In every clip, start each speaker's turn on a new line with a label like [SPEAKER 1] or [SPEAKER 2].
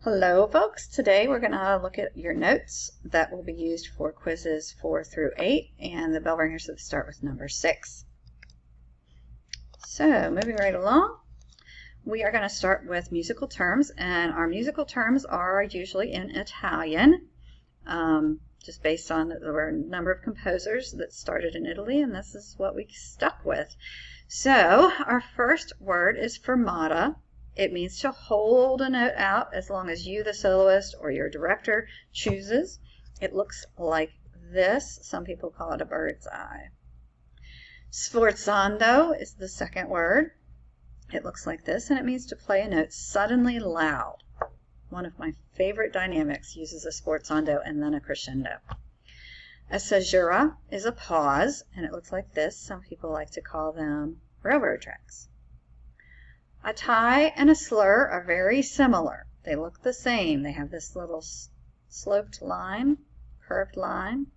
[SPEAKER 1] Hello folks, today we're going to look at your notes that will be used for quizzes 4 through 8 and the bell ringers that start with number 6. So moving right along, we are going to start with musical terms, and our musical terms are usually in Italian, just based on there were a number of composers that started in Italy, and this is what we stuck with. So our first word is fermata. It means to hold a note out as long as you, the soloist, or your director chooses. It looks like this. Some people call it a bird's eye. Sforzando is the second word. It looks like this, and it means to play a note suddenly loud. One of my favorite dynamics uses a sforzando and then a crescendo. A caesura is a pause, and it looks like this. Some people like to call them railroad tracks. A tie and a slur are very similar. They look the same. They have this little sloped line, curved line.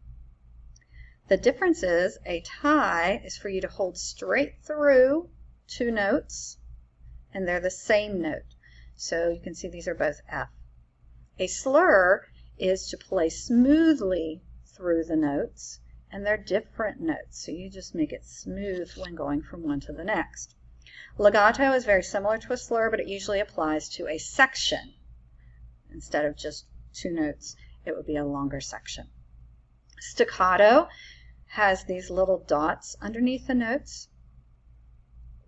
[SPEAKER 1] The difference is a tie is for you to hold straight through two notes, and they're the same note. So you can see these are both F. A slur is to play smoothly through the notes, and they're different notes. So you just make it smooth when going from one to the next. Legato is very similar to a slur, but it usually applies to a section. Instead of just two notes, it would be a longer section. Staccato has these little dots underneath the notes.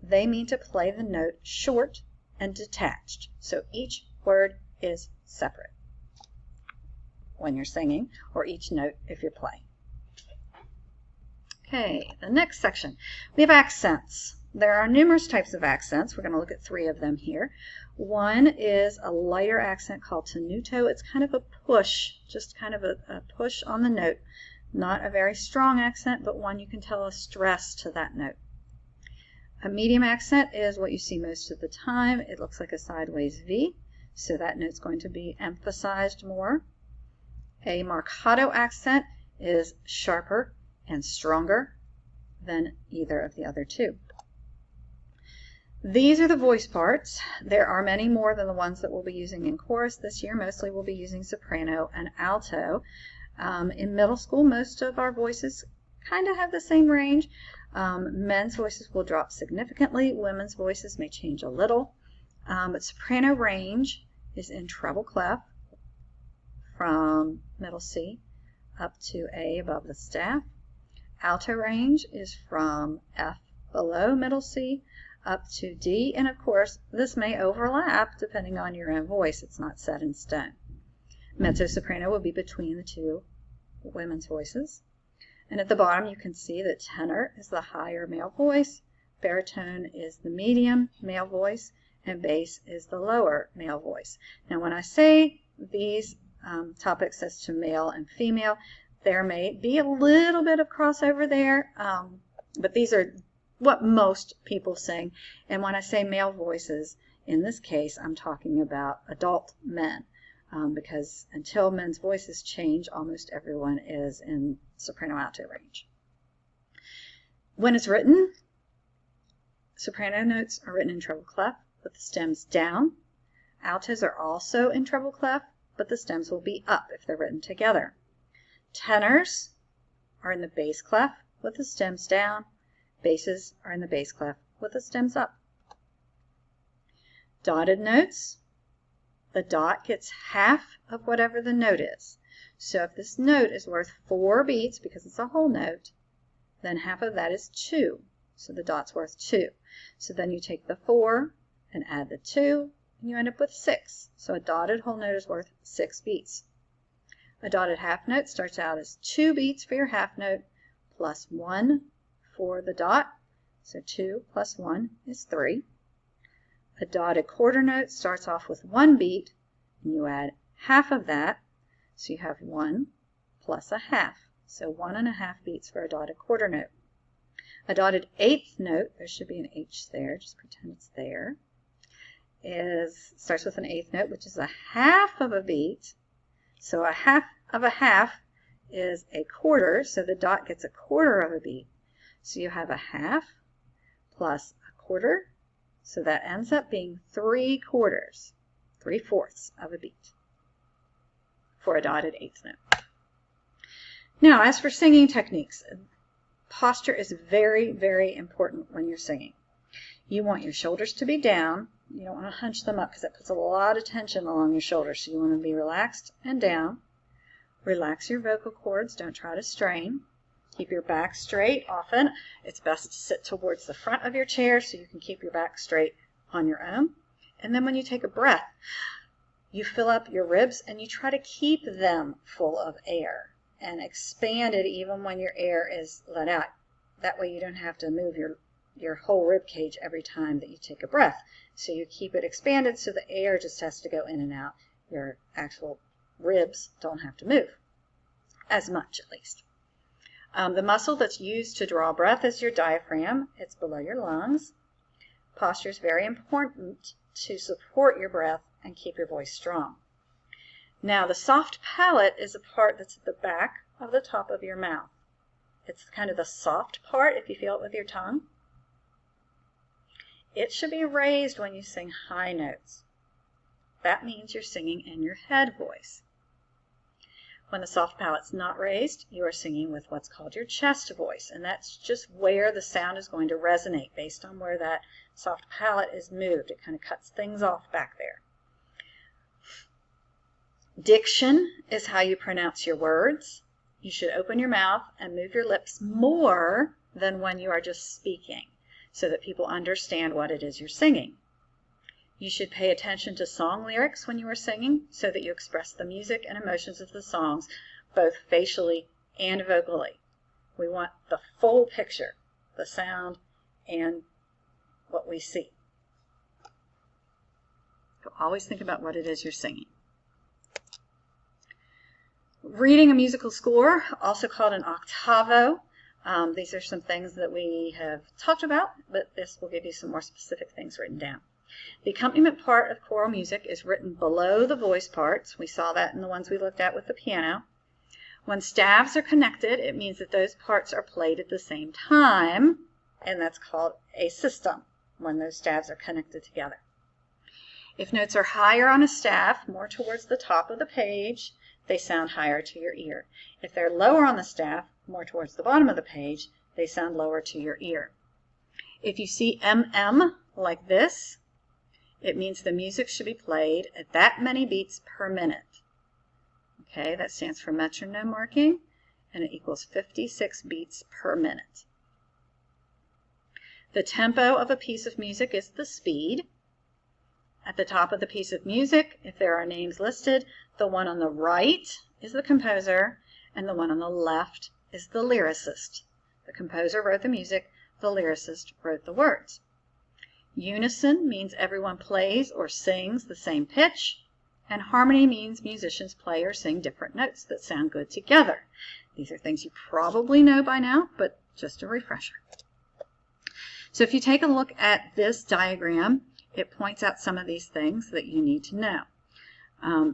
[SPEAKER 1] They mean to play the note short and detached. So each word is separate when you're singing, or each note if you're playing. Okay, the next section. We have accents. There are numerous types of accents. We're going to look at 3 of them here. One is a lighter accent called tenuto. It's kind of a push, just kind of a push on the note. Not a very strong accent, but one you can tell a stress to that note. A medium accent is what you see most of the time. It looks like a sideways V, so that note's going to be emphasized more. A marcato accent is sharper and stronger than either of the other two. These are the voice parts. There are many more than the ones that we'll be using in chorus this year. Mostly we'll be using soprano and alto. In middle school, most of our voices kind of have the same range. Men's voices will drop significantly. Women's voices may change a little. But soprano range is in treble clef from middle C up to A above the staff. Alto range is from F below middle C up to D, and of course this may overlap depending on your own voice. It's not set in stone. Mezzo-soprano will be between the two women's voices. And at the bottom you can see that tenor is the higher male voice, baritone is the medium male voice, and bass is the lower male voice. Now when I say these topics as to male and female, there may be a little bit of crossover there, but these are what most people sing. And when I say male voices, in this case, I'm talking about adult men, because until men's voices change, almost everyone is in soprano-alto range. When it's written, soprano notes are written in treble clef with the stems down. Altos are also in treble clef, but the stems will be up if they're written together. Tenors are in the bass clef with the stems down. Basses are in the bass clef with the stems up. Dotted notes, the dot gets half of whatever the note is. So if this note is worth 4 beats, because it's a whole note, then half of that is 2. So the dot's worth 2. So then you take the 4 and add the 2, and you end up with 6. So a dotted whole note is worth 6 beats. A dotted half note starts out as 2 beats for your half note plus 1 for the dot, so 2 plus 1 is 3. A dotted quarter note starts off with 1 beat, and you add half of that, so you have 1 plus a half, so 1 1/2 beats for a dotted quarter note. A dotted eighth note, there should be an H there, just pretend it's there, starts with an eighth note, which is a half of a beat, so a half of a half is a quarter, so the dot gets a quarter of a beat. So you have a half plus a quarter, so that ends up being 3/4. 3/4 of a beat for a dotted eighth note. Now, as for singing techniques, posture is very, very important when you're singing. You want your shoulders to be down. You don't want to hunch them up because that puts a lot of tension along your shoulders. So you want to be relaxed and down. Relax your vocal cords. Don't try to strain. Keep your back straight. Often it's best to sit towards the front of your chair so you can keep your back straight on your own. And then when you take a breath, you fill up your ribs and you try to keep them full of air and expanded even when your air is let out. That way you don't have to move your whole rib cage every time that you take a breath. So you keep it expanded so the air just has to go in and out. Your actual ribs don't have to move, as much at least. The muscle that's used to draw breath is your diaphragm. It's below your lungs. Posture is very important to support your breath and keep your voice strong. Now, the soft palate is a part that's at the back of the top of your mouth. It's kind of the soft part if you feel it with your tongue. It should be raised when you sing high notes. That means you're singing in your head voice. When the soft palate's not raised, you are singing with what's called your chest voice, and that's just where the sound is going to resonate based on where that soft palate is moved. It kind of cuts things off back there. Diction is how you pronounce your words. You should open your mouth and move your lips more than when you are just speaking so that people understand what it is you're singing. You should pay attention to song lyrics when you are singing so that you express the music and emotions of the songs both facially and vocally. We want the full picture, the sound and what we see. So always think about what it is you're singing. Reading a musical score, also called an octavo. These are some things that we have talked about, but this will give you some more specific things written down. The accompaniment part of choral music is written below the voice parts. We saw that in the ones we looked at with the piano. When staves are connected, it means that those parts are played at the same time, and that's called a system when those staves are connected together. If notes are higher on a staff, more towards the top of the page, they sound higher to your ear. If they're lower on the staff, more towards the bottom of the page, they sound lower to your ear. If you see MM like this, it means the music should be played at that many beats per minute. Okay, that stands for metronome marking, and it equals 56 beats per minute. The tempo of a piece of music is the speed. At the top of the piece of music, if there are names listed, the one on the right is the composer, and the one on the left is the lyricist. The composer wrote the music, the lyricist wrote the words. Unison means everyone plays or sings the same pitch, and harmony means musicians play or sing different notes that sound good together. These are things you probably know by now, but just a refresher. So if you take a look at this diagram, it points out some of these things that you need to know.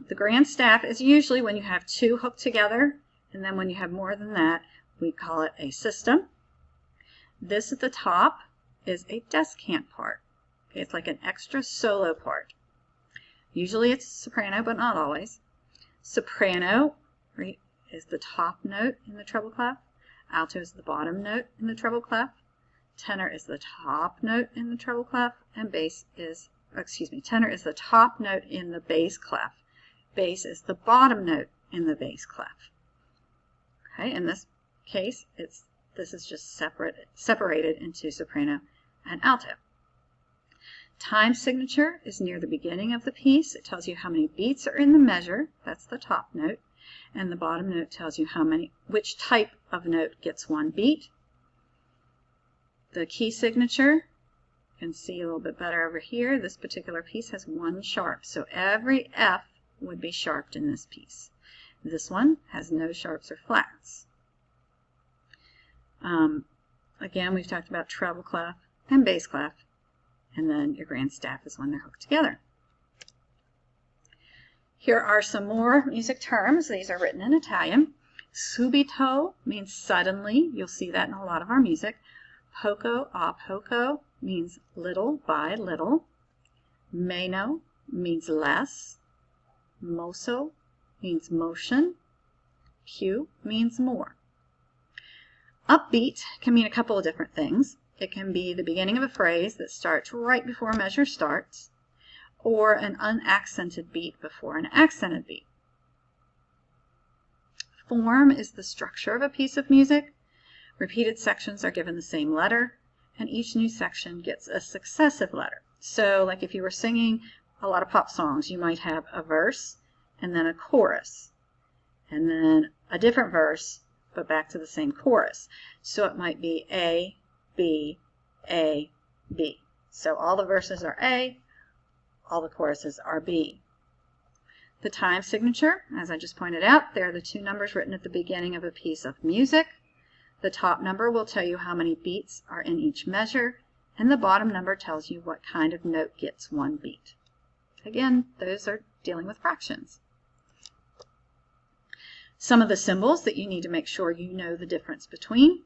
[SPEAKER 1] The grand staff is usually when you have two hooked together, and then when you have more than that, we call it a system. This at the top is a descant part. Okay, it's like an extra solo part. Usually it's soprano, but not always. Soprano is the top note in the treble clef. Alto is the bottom note in the treble clef. Tenor is the top note in the treble clef, and tenor is the top note in the bass clef. Bass is the bottom note in the bass clef. Okay, in this case, this is just separated into soprano and alto. Time signature is near the beginning of the piece. It tells you how many beats are in the measure. That's the top note. And the bottom note tells you which type of note gets one beat. The key signature, you can see a little bit better over here. This particular piece has one sharp, so every F would be sharped in this piece. This one has no sharps or flats. Again, we've talked about treble clef and bass clef, and then your grand staff is when they're hooked together. Here are some more music terms. These are written in Italian. Subito means suddenly. You'll see that in a lot of our music. Poco a poco means little by little. Meno means less. Moso means motion. Più means more. Upbeat can mean a couple of different things. It can be the beginning of a phrase that starts right before a measure starts, or an unaccented beat before an accented beat. Form is the structure of a piece of music. Repeated sections are given the same letter, and each new section gets a successive letter. So, like if you were singing a lot of pop songs, you might have a verse and then a chorus, and then a different verse, but back to the same chorus. So it might be A, B, A, B. So all the verses are A, all the choruses are B. The time signature, as I just pointed out, they're the two numbers written at the beginning of a piece of music. The top number will tell you how many beats are in each measure, and the bottom number tells you what kind of note gets one beat. Again, those are dealing with fractions. Some of the symbols that you need to make sure you know the difference between.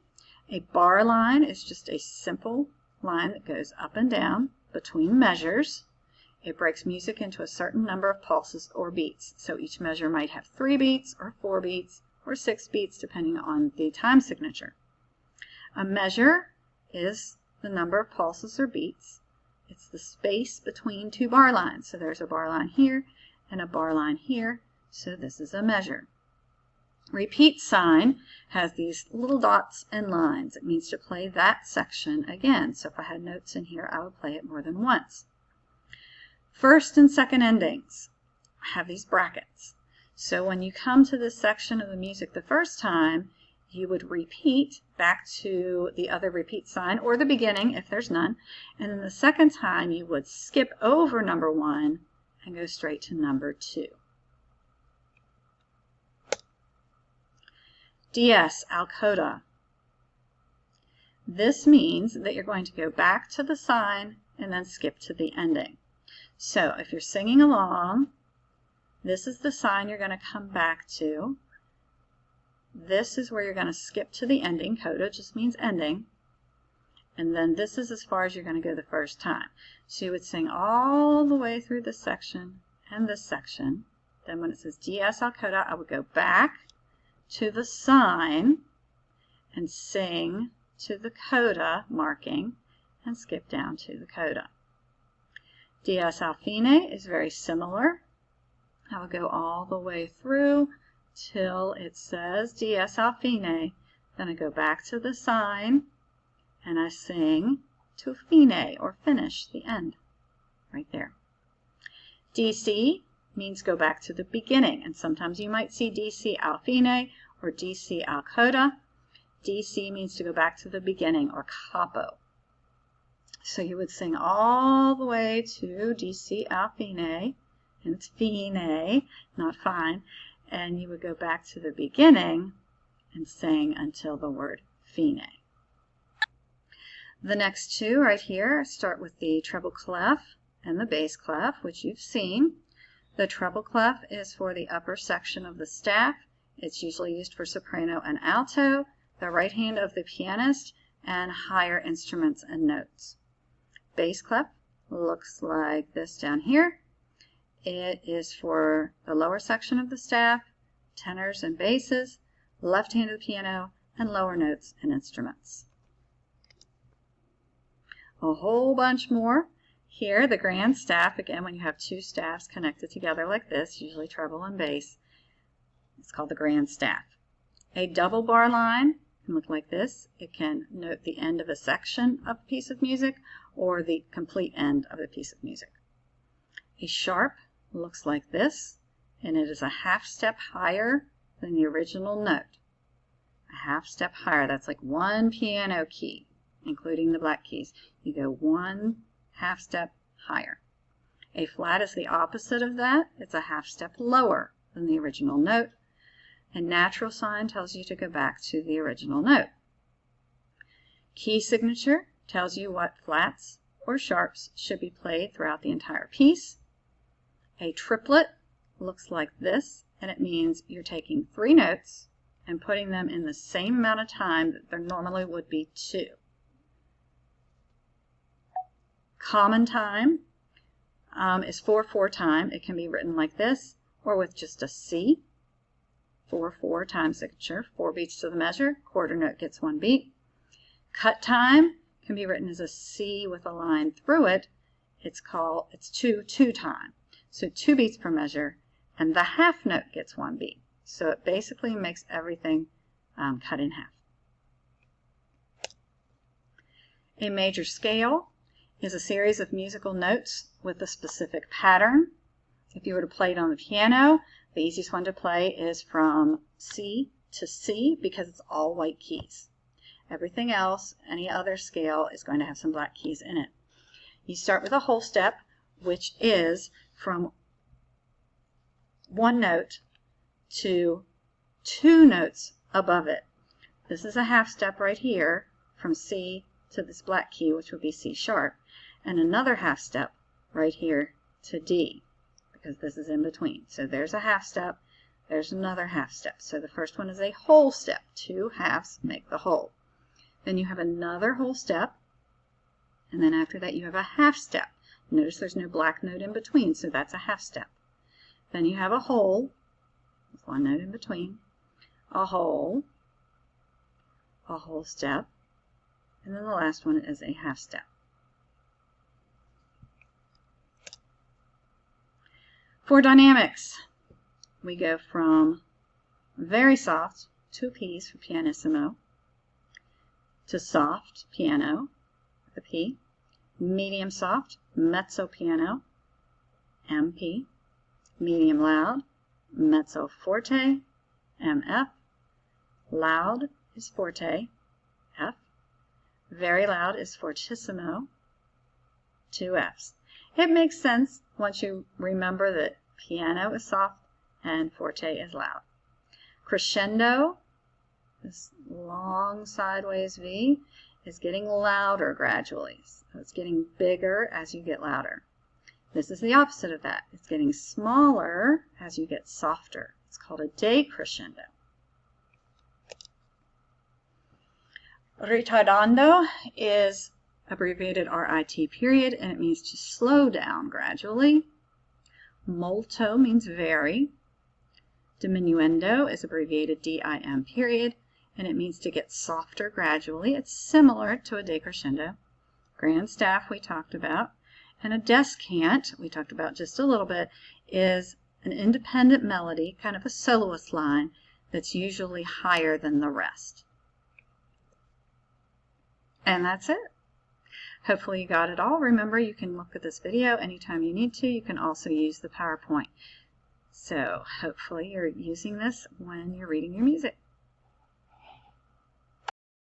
[SPEAKER 1] A bar line is just a simple line that goes up and down between measures. It breaks music into a certain number of pulses or beats. So each measure might have 3 beats or 4 beats or 6 beats depending on the time signature. A measure is the number of pulses or beats. It's the space between two bar lines. So there's a bar line here and a bar line here. So this is a measure. Repeat sign has these little dots and lines. It means to play that section again. So if I had notes in here, I would play it more than once. First and second endings have these brackets. So when you come to this section of the music the first time, you would repeat back to the other repeat sign or the beginning if there's none. And then the second time you would skip over number 1 and go straight to number 2. Dies al coda. This means that you're going to go back to the sign and then skip to the ending. So if you're singing along, this is the sign you're going to come back to. This is where you're going to skip to the ending. Coda just means ending. And then this is as far as you're going to go the first time. So you would sing all the way through this section and this section. Then when it says dies al coda, I would go back to the sign and sing to the coda marking and skip down to the coda. Dies al fine is very similar. I will go all the way through till it says dies al fine. Then I go back to the sign and I sing to fine, or finish, the end, right there. DC means go back to the beginning, and sometimes you might see DC al fine or DC al coda. DC means to go back to the beginning, or capo. So you would sing all the way to DC al fine, and it's fine, not fine, and you would go back to the beginning and sing until the word fine. The next two right here start with the treble clef and the bass clef, which you've seen. The treble clef is for the upper section of the staff. It's usually used for soprano and alto, the right hand of the pianist, and higher instruments and notes. Bass clef looks like this down here. It is for the lower section of the staff, tenors and basses, left hand of the piano, and lower notes and instruments. A whole bunch more. Here, the grand staff, again, when you have two staffs connected together like this, usually treble and bass, it's called the grand staff. A double bar line can look like this. It can note the end of a section of a piece of music or the complete end of a piece of music. A sharp looks like this, and it is a half step higher than the original note. A half step higher, that's like one piano key, including the black keys. You go one half step higher. A flat is the opposite of that. It's a half step lower than the original note. And natural sign tells you to go back to the original note. Key signature tells you what flats or sharps should be played throughout the entire piece. A triplet looks like this, and it means you're taking 3 notes and putting them in the same amount of time that there normally would be 2. Common time, is 4/4 time. It can be written like this or with just a C. 4/4 time signature, 4 beats to the measure, quarter note gets 1 beat. Cut time can be written as a C with a line through it. It's 2/2 time. So 2 beats per measure, and the half note gets 1 beat. So it basically makes everything cut in half. A major scale is a series of musical notes with a specific pattern. If you were to play it on the piano, the easiest one to play is from C to C because it's all white keys. Everything else, any other scale, is going to have some black keys in it. You start with a whole step, which is from 1 note to 2 notes above it. This is a half step right here from C to this black key, which would be C sharp, and another half step right here to D, because this is in between. So there's a half step, there's another half step. So the first one is a whole step. 2 halves make the whole. Then you have another whole step, and then after that you have a half step. Notice there's no black note in between, so that's a half step. Then you have a whole, with 1 note in between, a whole step, and then the last one is a half step. For dynamics, we go from very soft, 2 P's for pianissimo, to soft, piano, with a P, medium soft, mezzo piano, MP, medium loud, mezzo forte, MF, loud is forte, F, very loud is fortissimo, 2 Fs. It makes sense once you remember that piano is soft and forte is loud. Crescendo, this long sideways V, is getting louder gradually. So it's getting bigger as you get louder. This is the opposite of that. It's getting smaller as you get softer. It's called a decrescendo. Ritardando is abbreviated RIT period, and it means to slow down gradually. Molto means very. Diminuendo is abbreviated DIM period, and it means to get softer gradually. It's similar to a decrescendo. Grand staff we talked about. And a descant, we talked about just a little bit, is an independent melody, kind of a soloist line, that's usually higher than the rest. And that's it. Hopefully you got it all. Remember, you can look at this video anytime you need to. You can also use the PowerPoint. So hopefully you're using this when you're reading your music.